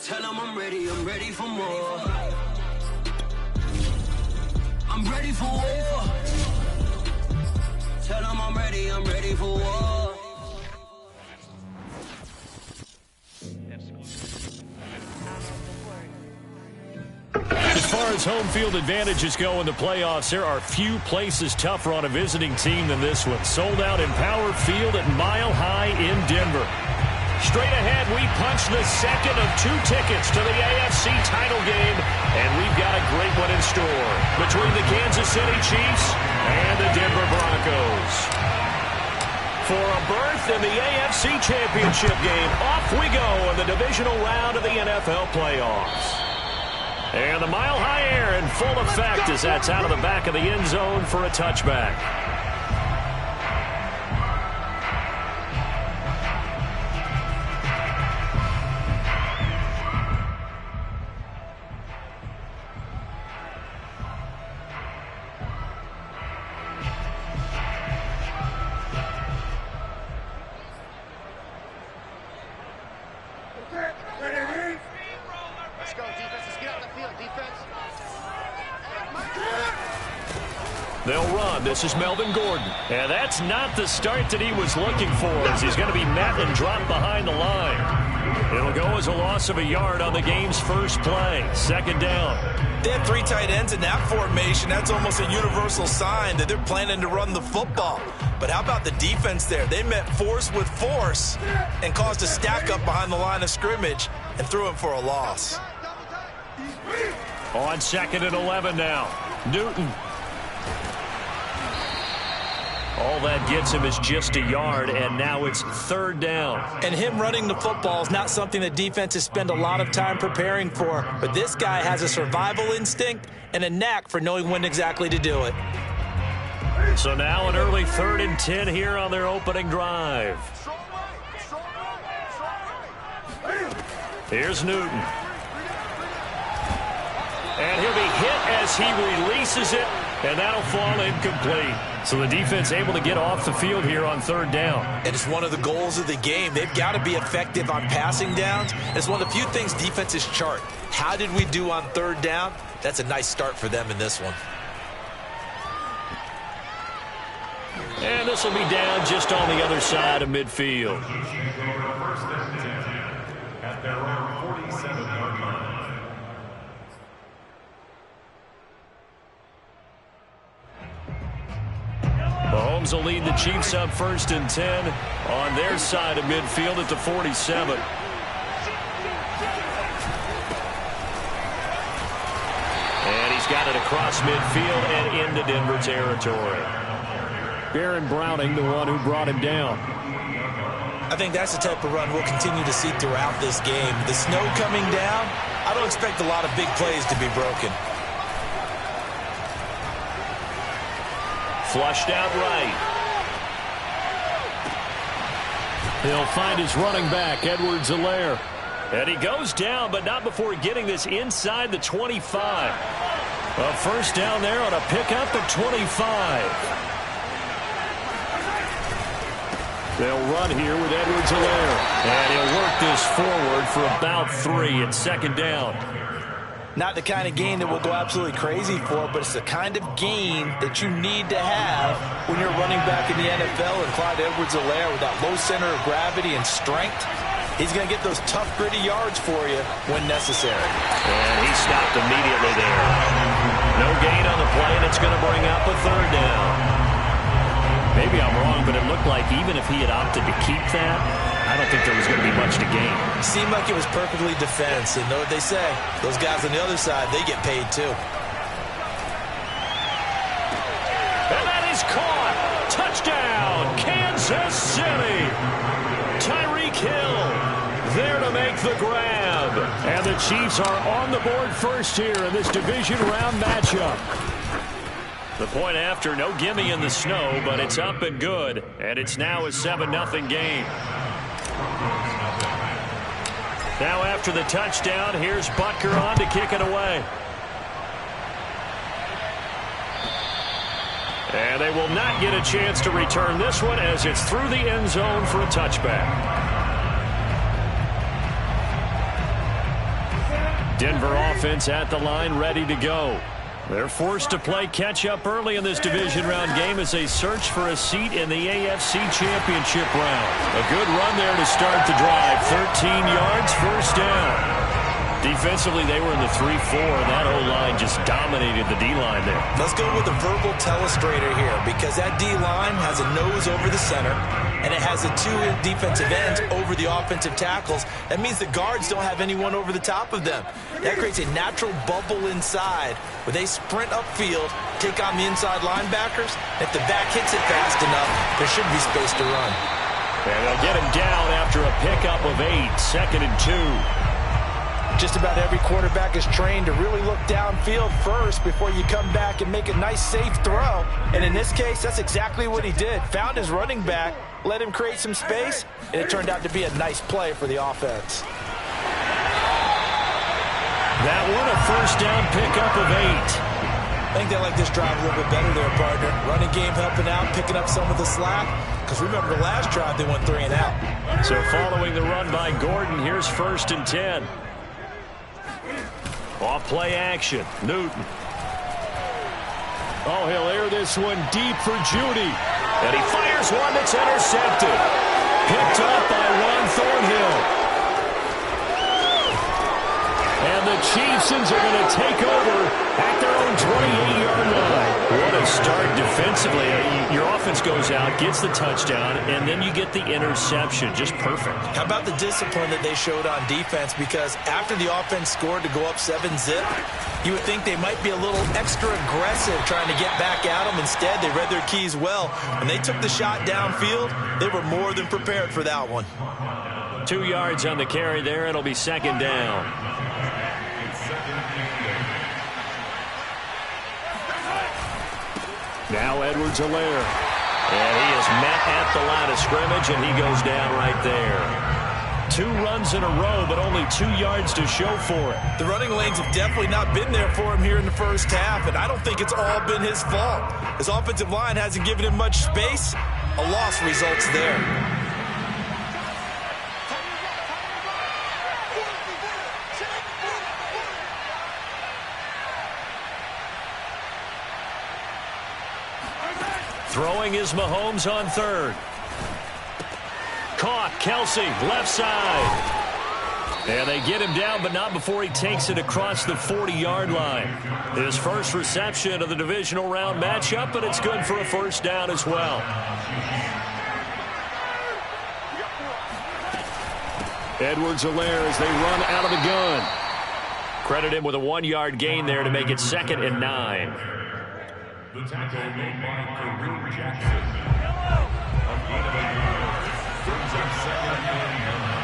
Tell them I'm ready for more. I'm ready for war. Tell them I'm ready for war. As far as home field advantages go in the playoffs, there are few places tougher on a visiting team than this one. Sold out in Power Field at Mile High in Denver. Straight ahead, we punch the second of 2 tickets to the AFC title game, and we've got a great one in store between the Kansas City Chiefs and the Denver Broncos. For a berth in the AFC Championship game, off we go in the divisional round of the NFL playoffs. And the Mile High air in full effect as that's out of the back of the end zone for a touchback. They'll run. This is Melvin Gordon. And that's not the start that he was looking for, as he's going to be met and dropped behind the line. It'll go as a loss of a yard on the game's first play. Second down. They have 3 tight ends in that formation. That's almost a universal sign that they're planning to run the football. But how about the defense there? They met force with force and caused a stack up behind the line of scrimmage and threw him for a loss. On 2nd and 11 now. Newton. All that gets him is just a yard, and now it's 3rd down. And him running the football is not something that defenses spend a lot of time preparing for. But this guy has a survival instinct and a knack for knowing when exactly to do it. So now an early 3rd and 10 here on their opening drive. Here's Newton. And he'll be hit as he releases it, and that'll fall incomplete. So the defense able to get off the field here on 3rd down. And it's one of the goals of the game. They've got to be effective on passing downs. It's one of the few things defenses chart. How did we do on 3rd down? That's a nice start for them in this one. And this will be down just on the other side of midfield. At their own 47-yard line. Mahomes will lead the Chiefs up 1st and 10 on their side of midfield at the 47. And he's got it across midfield and into Denver territory. Baron Browning, the one who brought him down. I think that's the type of run we'll continue to see throughout this game. The snow coming down, I don't expect a lot of big plays to be broken. Flushed out right. He'll find his running back, Edwards-Helaire. And he goes down, but not before getting this inside the 25. A first down there on a pickup at 25. They'll run here with Edwards-Helaire. And he'll work this forward for about 3 at 2nd down. Not the kind of gain that we'll go absolutely crazy for, but it's the kind of gain that you need to have when you're running back in the NFL. And Clyde Edwards-Helaire, with that low center of gravity and strength, he's going to get those tough, gritty yards for you when necessary. And he stopped immediately there. No gain on the play, and it's going to bring up a 3rd down. Maybe I'm wrong, but it looked like even if he had opted to keep that, I don't think there was going to be much to gain. It seemed like it was perfectly defense, and know what they say. Those guys on the other side, they get paid too. And that is caught. Touchdown, Kansas City. Tyreek Hill there to make the grab. And the Chiefs are on the board first here in this division round matchup. The point after, no gimme in the snow, but it's up and good. And it's now a 7-0 game. Now after the touchdown, here's Butker on to kick it away. And they will not get a chance to return this one as it's through the end zone for a touchback. Denver offense at the line, ready to go. They're forced to play catch-up early in this division round game as they search for a seat in the AFC Championship round. A good run there to start the drive. 13 yards, first down. Defensively, they were in the 3-4, and that O-line just dominated the D-line there. Let's go with a verbal telestrator here, because that D-line has a nose over the center, and it has the two defensive ends over the offensive tackles. That means the guards don't have anyone over the top of them. That creates a natural bubble inside where they sprint upfield, take on the inside linebackers. If the back hits it fast enough, there should be space to run. And they'll get him down after a pickup of 8, 2nd and 2. Just about every quarterback is trained to really look downfield first before you come back and make a nice, safe throw. And in this case, that's exactly what he did. Found his running back, let him create some space, and it turned out to be a nice play for the offense. That one, a first down pickup of 8. I think they like this drive a little bit better there, partner. Running game helping out, picking up some of the slack. Because remember, the last drive they went 3 and out. So following the run by Gordon, here's 1st and 10. Off play action, Newton. Oh, he'll air this one deep for Judy. And he fires one that's intercepted. Picked up by Ron Thornhill. And the Chiefs are going to take over at their own 28-yard line. What a start defensively. Your offense goes out, gets the touchdown, and then you get the interception. Just perfect. How about the discipline that they showed on defense? Because after the offense scored to go up 7-zip, you would think they might be a little extra aggressive trying to get back at them. Instead, they read their keys well. When they took the shot downfield, they were more than prepared for that one. 2 yards on the carry there. It'll be 2nd down. Now Edwards-Helaire. And he is met at the line of scrimmage, and he goes down right there. 2 runs in a row, but only 2 yards to show for it. The running lanes have definitely not been there for him here in the first half, and I don't think it's all been his fault. His offensive line hasn't given him much space. A loss results there. Throwing is Mahomes on 3rd. Caught, Kelsey, left side. And they get him down, but not before he takes it across the 40-yard line. His first reception of the divisional round matchup, but it's good for a first down as well. Edwards-Helaire as they run out of the gun. Credit him with a 1-yard gain there to make it 2nd and 9. The tackle made by Kareem Jackson. Brings up 2nd and 9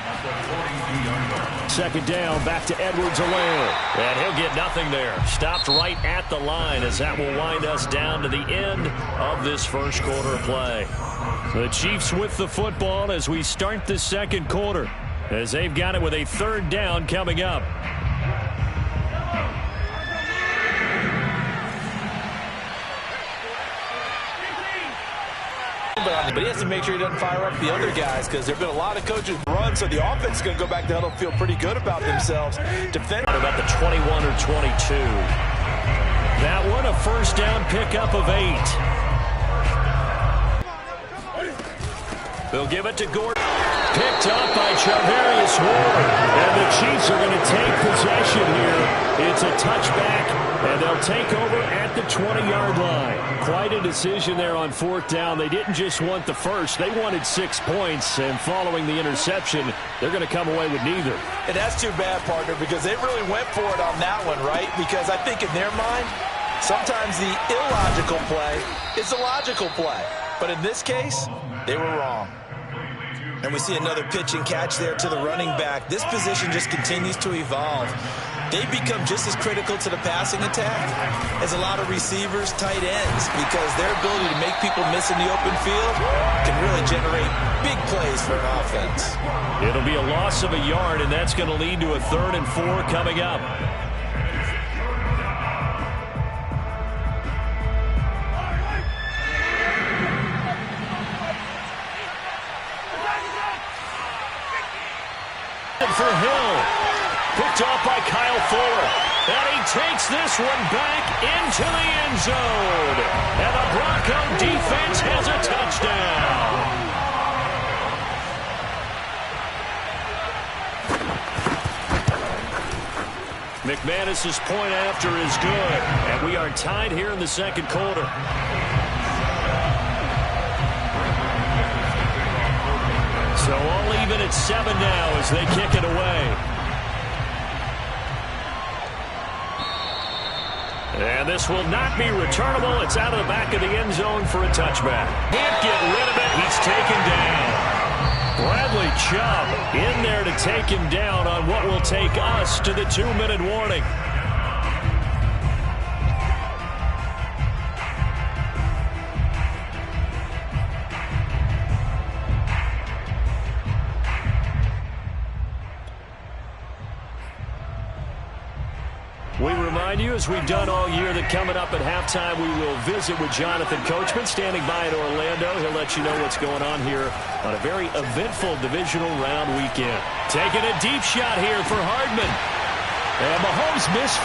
at the 42-yard line. 2nd down, back to Edwards-Helaire. And he'll get nothing there. Stopped right at the line as that will wind us down to the end of this first quarter of play. The Chiefs with the football as we start the second quarter, as they've got it with a 3rd down coming up. But he has to make sure he doesn't fire up the other guys, because there have been a lot of coaches run, so the offense is going to go back to huddle, feel pretty good about themselves. About the 21 or 22. That one, a first down pickup of 8. They'll give it to Gordon. Picked up by Charvarius Ward. And the Chiefs are going to take possession here. It's a touchback, and they'll take over at the 20-yard line. Quite a decision there on 4th down. They didn't just want the first. They wanted 6 points, and following the interception, they're going to come away with neither. And that's too bad, partner, because they really went for it on that one, right? Because I think in their mind, sometimes the illogical play is the logical play. But in this case, they were wrong. And we see another pitch and catch there to the running back. This position just continues to evolve. They become just as critical to the passing attack as a lot of receivers, tight ends, because their ability to make people miss in the open field can really generate big plays for an offense. It'll be a loss of a yard, and that's going to lead to a 3rd and 4 coming up. For Hill. Picked off by Kyle Fuller. And he takes this one back into the end zone. And the Bronco defense has a touchdown. McManus's point after is good. And we are tied here in the second quarter. So all even at 7 now as they kick it away. And this will not be returnable. It's out of the back of the end zone for a touchback. Can't get rid of it. He's taken down. Bradley Chubb in there to take him down on what will take us to the 2-minute warning. We remind you, as we've done all year, that coming up at halftime, we will visit with Jonathan Coachman, standing by in Orlando. He'll let you know what's going on here on a very eventful divisional round weekend. Taking a deep shot here for Hardman. And Mahomes missed